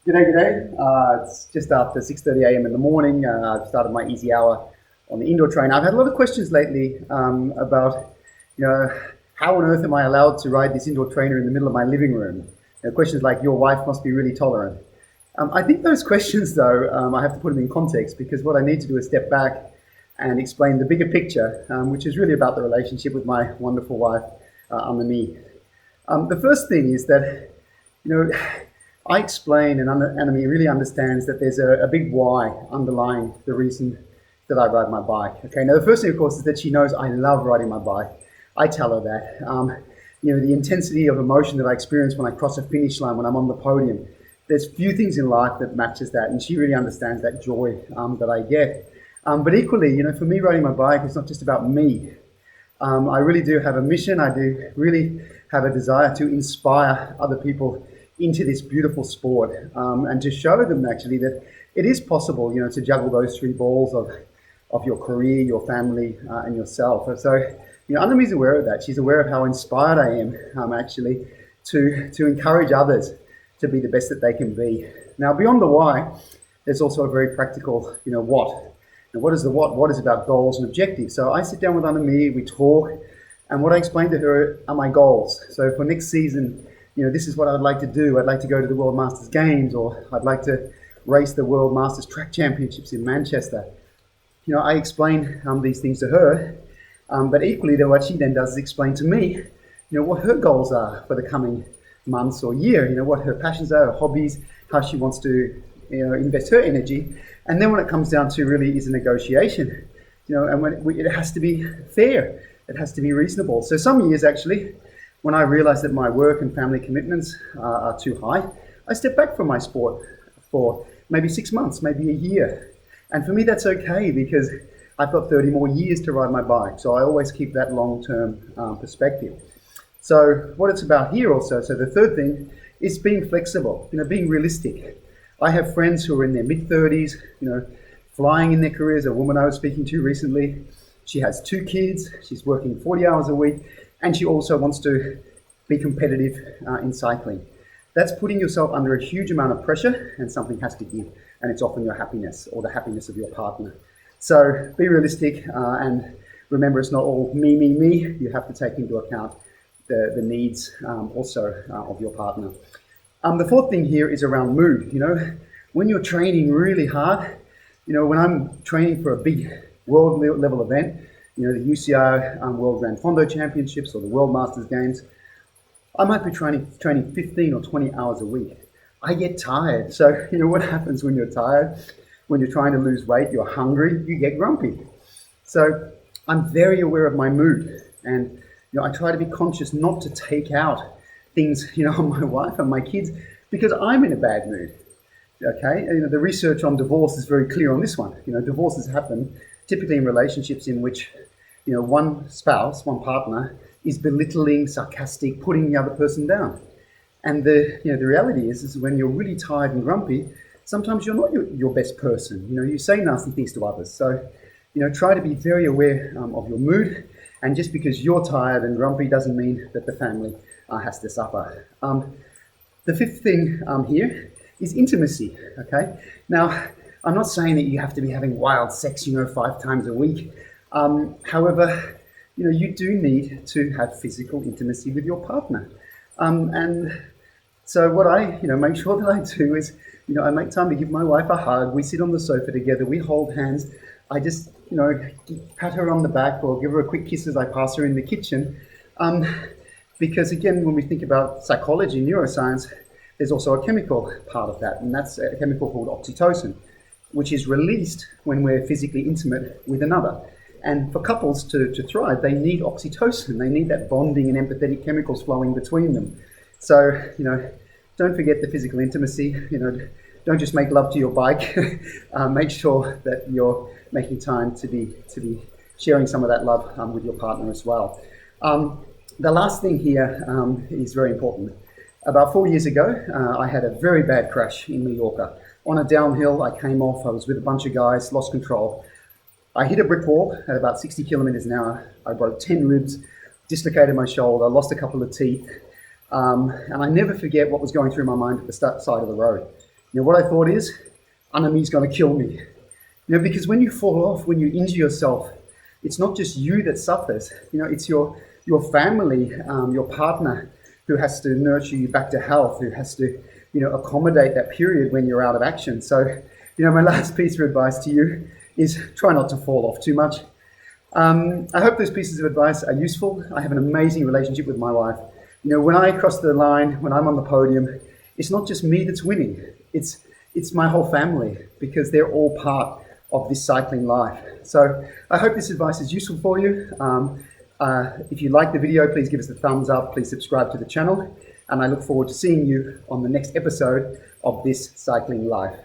G'day. It's just after 6:30 a.m. in the morning. I've started my easy hour on the indoor train. I've had a lot of questions lately about, you know, how on earth am I allowed to ride this indoor trainer in the middle of my living room? Questions like, your wife must be really tolerant. I think those questions, though, I have to put them in context because what I need to do is step back and explain the bigger picture, which is really about the relationship with my wonderful wife, Anne-Mie. The first thing is that, you know, I explain, and Anne-Mie really understands that there's a big why underlying the reason that I ride my bike. Okay, now the first thing, of course, is that she knows I love riding my bike. I tell her that. The intensity of emotion that I experience when I cross a finish line, when I'm on the podium, there's few things in life that matches that, and she really understands that joy that I get. But equally, for me, riding my bike is not just about me. I really do have a mission. I do really have a desire to inspire other people into this beautiful sport, and to show them actually that it is possible, to juggle those three balls of your career, your family, and yourself. So, Anne-Mie's aware of that. She's aware of how inspired I am, actually, to encourage others to be the best that they can be. Now, beyond the why, there's also a very practical, what. And what is the what? What is about goals and objectives? So I sit down with Anne-Mie, we talk, and what I explain to her are my goals. So for next season, this is what I'd like to do. I'd like to go to the World Masters Games, or I'd like to race the World Masters Track Championships in Manchester. I explain these things to her, but equally, though, what she then does is explain to me, what her goals are for the coming months or year. What her passions are, her hobbies, how she wants to, invest her energy. And then when it comes down to really is a negotiation, and it has to be fair, it has to be reasonable. So some years actually, when I realize that my work and family commitments are too high, I step back from my sport for maybe 6 months, maybe a year. And for me, that's okay because I've got 30 more years to ride my bike. So I always keep that long-term perspective. So what it's about here also, so the third thing is being flexible, being realistic. I have friends who are in their mid-30s, flying in their careers. A woman I was speaking to recently, she has 2 kids, she's working 40 hours a week, and she also wants to be competitive in cycling. That's putting yourself under a huge amount of pressure, and something has to give, and it's often your happiness or the happiness of your partner. So be realistic, and remember, it's not all me. You have to take into account the needs also of your partner. The fourth thing here is around mood. When you're training really hard, when I'm training for a big world level event, the UCI World Granfondo Championships or the World Masters Games, I might be training 15 or 20 hours a week. I get tired. So, what happens when you're tired? When you're trying to lose weight, you're hungry, you get grumpy. So I'm very aware of my mood. And, I try to be conscious not to take out things, on my wife and my kids because I'm in a bad mood. Okay, the research on divorce is very clear on this one. Divorces happen typically in relationships in which, one spouse, one partner, is belittling, sarcastic, putting the other person down. And the reality is when you're really tired and grumpy, sometimes you're not your best person. You say nasty things to others. So, try to be very aware of your mood. And just because you're tired and grumpy doesn't mean that the family has to suffer. The fifth thing here is intimacy. Okay. Now, I'm not saying that you have to be having wild sex, 5 times a week. However, you do need to have physical intimacy with your partner. And so what I, make sure that I do is, I make time to give my wife a hug. We sit on the sofa together. We hold hands. I just, pat her on the back or give her a quick kiss as I pass her in the kitchen. Because again, when we think about psychology, neuroscience, there's also a chemical part of that. And that's a chemical called oxytocin, which is released when we're physically intimate with another. And for couples to thrive, they need oxytocin. They need that bonding and empathetic chemicals flowing between them. So, don't forget the physical intimacy. Don't just make love to your bike. Make sure that you're making time to be sharing some of that love with your partner as well. The last thing here is very important. About 4 years ago, I had a very bad crash in Mallorca. On a downhill, I came off. I was with a bunch of guys, lost control. I hit a brick wall at about 60 kilometers an hour. I broke 10 ribs, dislocated my shoulder, lost a couple of teeth. And I never forget what was going through my mind at the side of the road. What I thought is, Anne-Mie's going to kill me. Because when you fall off, when you injure yourself, it's not just you that suffers. It's your family, your partner, who has to nurture you back to health, who has to, accommodate that period when you're out of action. So, my last piece of advice to you is try not to fall off too much. I hope those pieces of advice are useful. I have an amazing relationship with my wife. When I cross the line, when I'm on the podium, it's not just me that's winning. It's my whole family, because they're all part of this cycling life. So I hope this advice is useful for you. If you like the video, please give us a thumbs up. Please subscribe to the channel. And I look forward to seeing you on the next episode of This Cycling Life.